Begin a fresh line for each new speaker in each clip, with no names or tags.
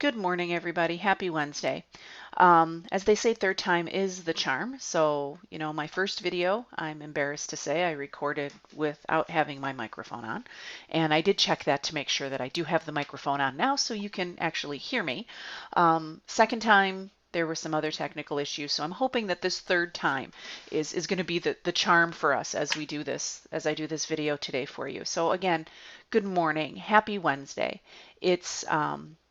Good morning, everybody. Happy Wednesday. As they say, third time is the charm. So, my first video, I'm embarrassed to say, I recorded without having my microphone on. And I did check that to make sure that I do have the microphone on now so you can actually hear me. Second time, there were some other technical issues. So I'm hoping that this third time is going to be the charm for us as we do this, as I do this video today for you. So again, good morning. Happy Wednesday. It's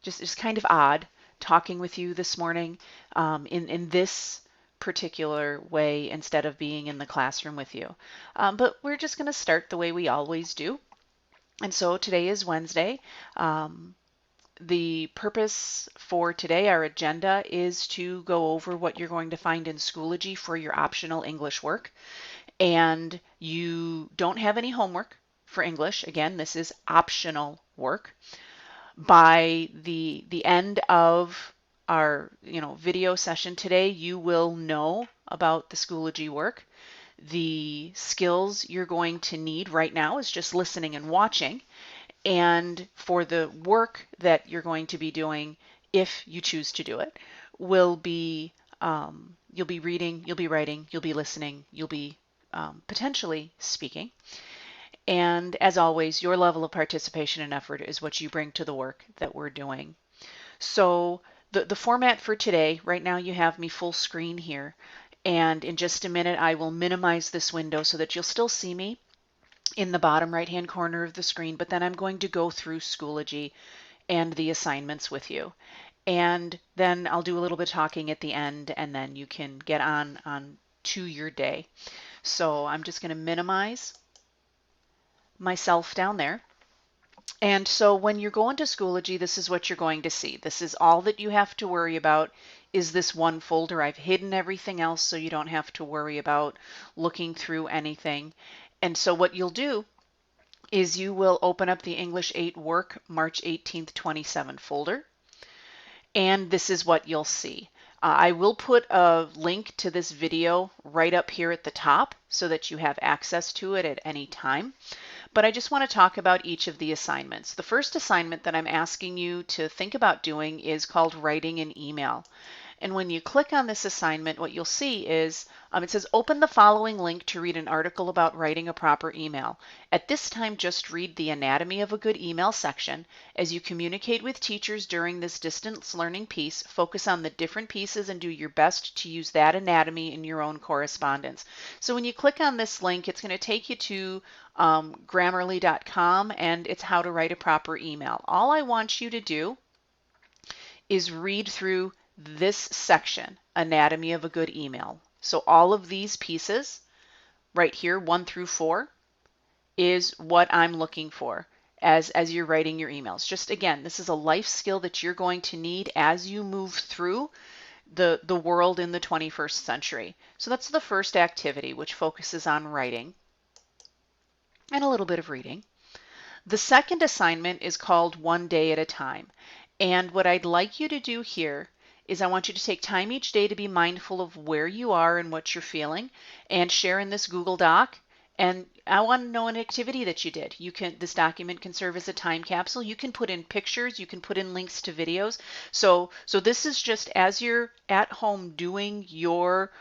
just kind of odd talking with you this morning in this particular way instead of being in the classroom with you. But we're just going to start the way we always do. And so today is Wednesday. The purpose for today, our agenda, is to go over what you're going to find in Schoology for your optional English work. And you don't have any homework for English. Again, this is optional work. By the end of our video session today, you will know about the Schoology work. The skills you're going to need right now is just listening and watching. And for the work that you're going to be doing, if you choose to do it, will be you'll be reading, you'll be writing, you'll be listening, you'll be potentially speaking. And as always, your level of participation and effort is what you bring to the work that we're doing. So the format for today, right now you have me full screen here. And in just a minute, I will minimize this window so that you'll still see me in the bottom right-hand corner of the screen. But then I'm going to go through Schoology and the assignments with you. And then I'll do a little bit of talking at the end, and then you can get on to your day. So I'm just going to minimize myself down there. And so when you're going to Schoology, this is what you're going to see. This is all that you have to worry about is this one folder. I've hidden everything else so you don't have to worry about looking through anything. And so what you'll do is you will open up the English 8 Work March 18th, 27 folder. And this is what you'll see. I will put a link to this video right up here at the top so that you have access to it at any time. But I just want to talk about each of the assignments. The first assignment that I'm asking you to think about doing is called writing an email. And when you click on this assignment, what you'll see is it says open the following link to read an article about writing a proper email. At this time, just read the anatomy of a good email section. As you communicate with teachers during this distance learning piece, focus on the different pieces and do your best to use that anatomy in your own correspondence. So when you click on this link, it's going to take you to Grammarly.com, and it's how to write a proper email. All I want you to do is read through this section, Anatomy of a Good Email. So all of these pieces right here, 1 through 4, is what I'm looking for as you're writing your emails. Just again, this is a life skill that you're going to need as you move through the world in the 21st century. So that's the first activity, which focuses on writing and a little bit of reading. The second assignment is called One Day at a Time. And what I'd like you to do here is I want you to take time each day to be mindful of where you are and what you're feeling and share in this Google Doc. And I want to know an activity that you did. This document can serve as a time capsule. You can put in pictures, you can put in links to videos. So this is just as you're at home doing your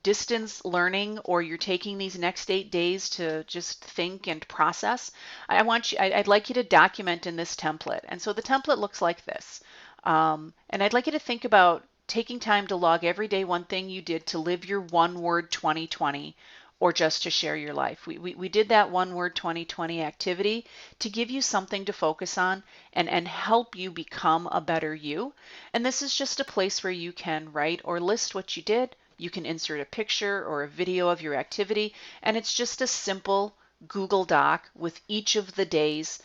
distance learning, or you're taking these next 8 days to just think and process, I'd like you to document in this template. And so the template looks like this. And I'd like you to think about taking time to log every day one thing you did to live your one word 2020, or just to share your life. We did that one word 2020 activity to give you something to focus on and help you become a better you. And this is just a place where you can write or list what you did. You can insert a picture or a video of your activity, and it's just a simple Google Doc with each of the days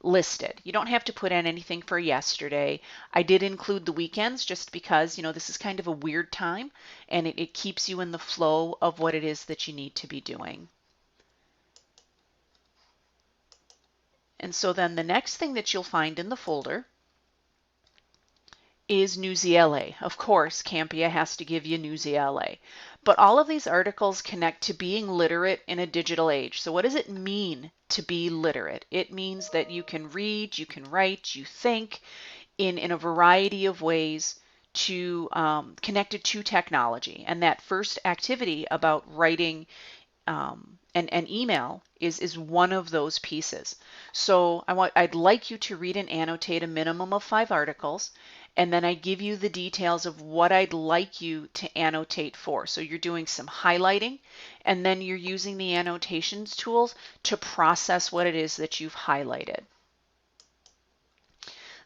listed. You don't have to put in anything for yesterday. I did include the weekends just because, this is kind of a weird time, and it keeps you in the flow of what it is that you need to be doing. And so then the next thing that you'll find in the folder is Newsy.LA. Of course, Campia has to give you Newsy.LA. But all of these articles connect to being literate in a digital age. So what does it mean to be literate? It means that you can read, you can write, you think in a variety of ways to connected to technology. And that first activity about writing an email is one of those pieces. So I'd like you to read and annotate a minimum of 5 articles, and then I give you the details of what I'd like you to annotate for. So you're doing some highlighting, and then you're using the annotations tools to process what it is that you've highlighted.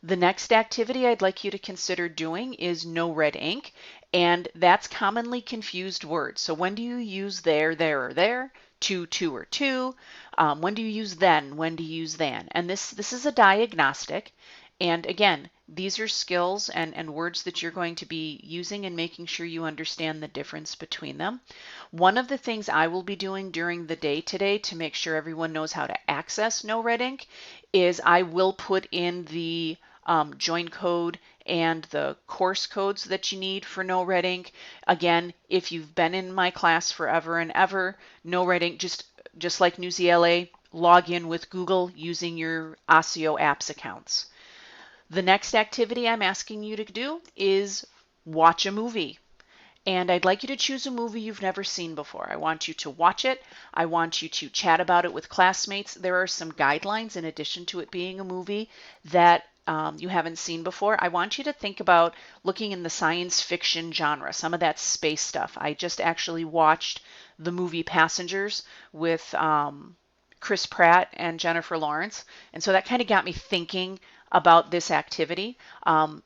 The next activity I'd like you to consider doing is no red ink, and that's commonly confused words. So when do you use there, or there? To, or to? When do you use then? When do you use than? And this is a diagnostic. And again, these are skills and words that you're going to be using and making sure you understand the difference between them. One of the things I will be doing during the day today to make sure everyone knows how to access no red ink is I will put in the join code and the course codes that you need for no red ink. Again, if you've been in my class forever and ever, no red ink, just like Newsy log in with Google using your ASIO apps accounts. The next activity I'm asking you to do is watch a movie. And I'd like you to choose a movie you've never seen before. I want you to watch it. I want you to chat about it with classmates. There are some guidelines in addition to it being a movie that you haven't seen before. I want you to think about looking in the science fiction genre, some of that space stuff. I just actually watched the movie Passengers with Chris Pratt and Jennifer Lawrence. And so that kind of got me thinking about this activity.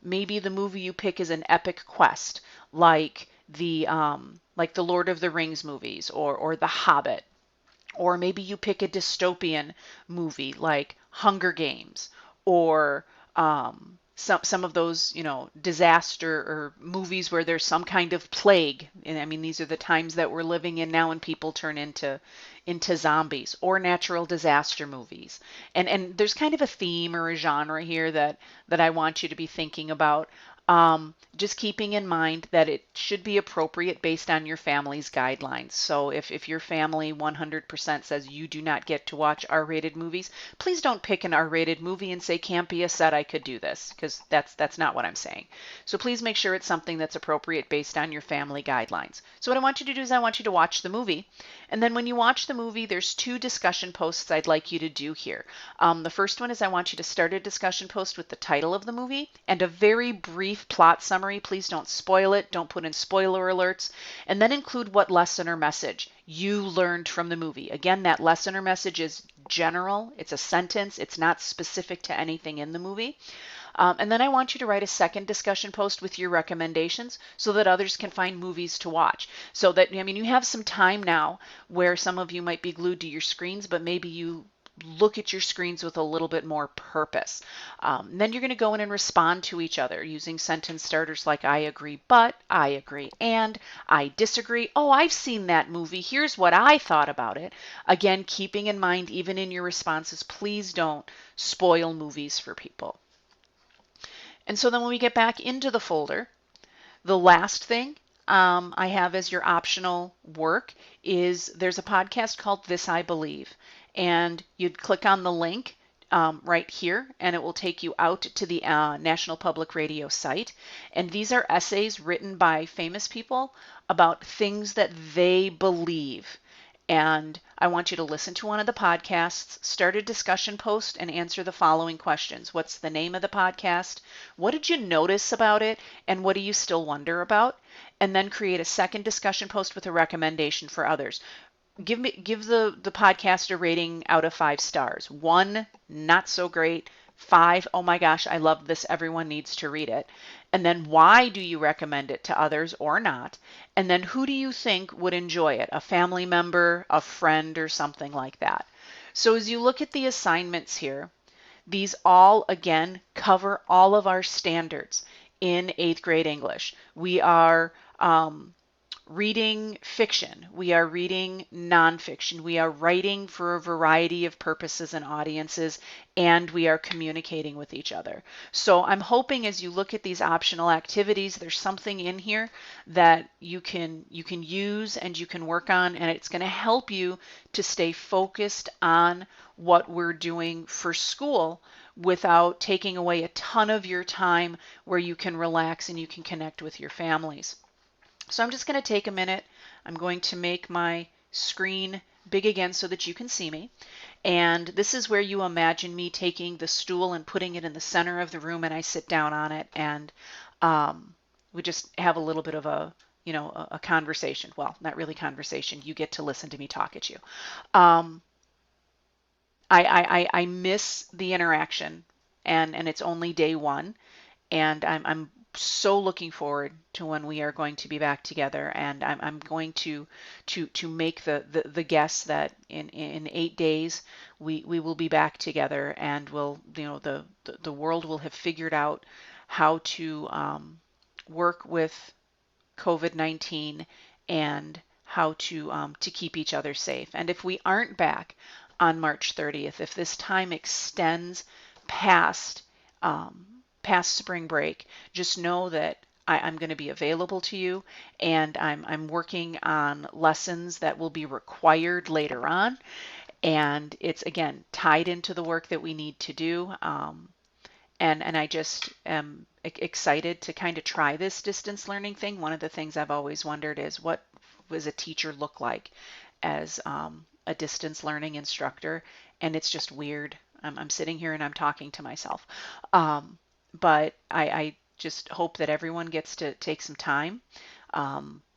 Maybe the movie you pick is an epic quest, like the Lord of the Rings movies or The Hobbit. Or maybe you pick a dystopian movie like Hunger Games or some of those, disaster or movies where there's some kind of plague. And I mean, these are the times that we're living in now, and people turn into zombies, or natural disaster movies. And there's kind of a theme or a genre here that I want you to be thinking about. Just keeping in mind that it should be appropriate based on your family's guidelines. So if your family 100% says you do not get to watch R-rated movies, please don't pick an R-rated movie and say Campia said I could do this, because that's not what I'm saying. So please make sure it's something that's appropriate based on your family guidelines. So what I want you to do is I want you to watch the movie. And then when you watch the movie, there's 2 discussion posts I'd like you to do here. The first one is I want you to start a discussion post with the title of the movie and a very brief plot summary. Please don't spoil it. Don't put in spoiler alerts. And then include what lesson or message you learned from the movie. Again, that lesson or message is general. It's a sentence. It's not specific to anything in the movie. And then I want you to write a second discussion post with your recommendations so that others can find movies to watch. So that, you have some time now where some of you might be glued to your screens, but maybe you look at your screens with a little bit more purpose. Then you're going to go in and respond to each other using sentence starters like I agree, but, I agree, and, I disagree. Oh, I've seen that movie. Here's what I thought about it. Again, keeping in mind, even in your responses, please don't spoil movies for people. And so then when we get back into the folder, the last thing I have as your optional work is there's a podcast called This I Believe. And you'd click on the link right here, and it will take you out to the National Public Radio site. And these are essays written by famous people about things that they believe. And I want you to listen to one of the podcasts, start a discussion post, and answer the following questions. What's the name of the podcast? What did you notice about it? And what do you still wonder about? And then create a second discussion post with a recommendation for others. Give the podcast a rating out of 5 stars. 1, not so great. 5, oh my gosh, I love this. Everyone needs to read it. And then why do you recommend it to others or not? And then who do you think would enjoy it? A family member, a friend, or something like that. So as you look at the assignments here, these all, again, cover all of our standards in 8th grade English. We are reading fiction, we are reading nonfiction, we are writing for a variety of purposes and audiences, and we are communicating with each other. So I'm hoping as you look at these optional activities, there's something in here that you can use and you can work on, and it's going to help you to stay focused on what we're doing for school without taking away a ton of your time where you can relax and you can connect with your families. So I'm just going to take a minute. I'm going to make my screen big again so that you can see me. And this is where you imagine me taking the stool and putting it in the center of the room, and I sit down on it, and we just have a little bit of a, a conversation. Well, not really conversation. You get to listen to me talk at you. Um, I miss the interaction, and it's only day one, and I'm so looking forward to when we are going to be back together, and I'm going to make the guess that in 8 days we will be back together, and we'll, the world will have figured out how to work with COVID-19 and how to keep each other safe. And if we aren't back on March 30th, if this time extends past past spring break, just know that I'm going to be available to you, and I'm working on lessons that will be required later on. And it's, again, tied into the work that we need to do. And I just am excited to kind of try this distance learning thing. One of the things I've always wondered is, what does a teacher look like as a distance learning instructor? And it's just weird. I'm sitting here and I'm talking to myself. But I just hope that everyone gets to take some time.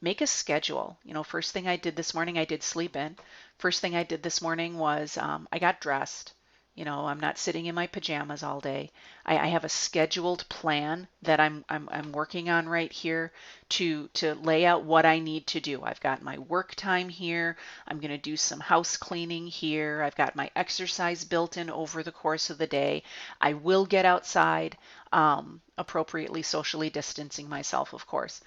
Make a schedule. First thing I did this morning, I did sleep in. First thing I did this morning was I got dressed. I'm not sitting in my pajamas all day. I have a scheduled plan that I'm working on right here to lay out what I need to do. I've got my work time here. I'm going to do some house cleaning here. I've got my exercise built in over the course of the day. I will get outside, appropriately socially distancing myself, of course,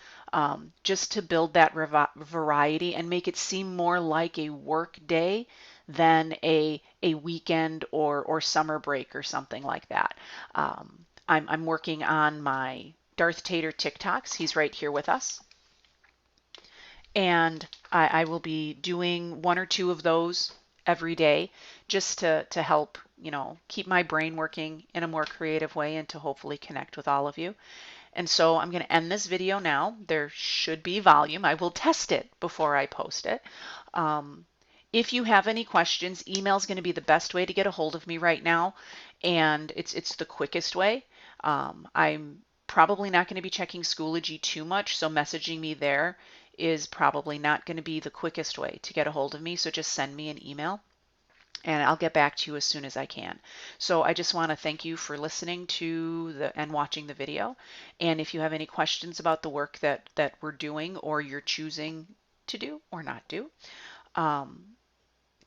just to build that variety and make it seem more like a work day than a weekend or summer break or something like that. I'm working on my Darth Tater TikToks. He's right here with us. And I will be doing one or two of those every day, just to help, keep my brain working in a more creative way and to hopefully connect with all of you. And so I'm going to end this video now. There should be volume. I will test it before I post it. If you have any questions, email is going to be the best way to get a hold of me right now, and it's the quickest way. I'm probably not going to be checking Schoology too much, so messaging me there is probably not going to be the quickest way to get a hold of me, so just send me an email, and I'll get back to you as soon as I can. So I just want to thank you for listening to and watching the video, and if you have any questions about the work that we're doing or you're choosing to do or not do,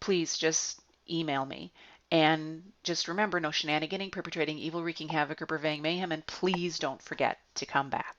please just email me. And just remember, no shenaniganing, perpetrating evil, wreaking havoc, or purveying mayhem, and please don't forget to come back.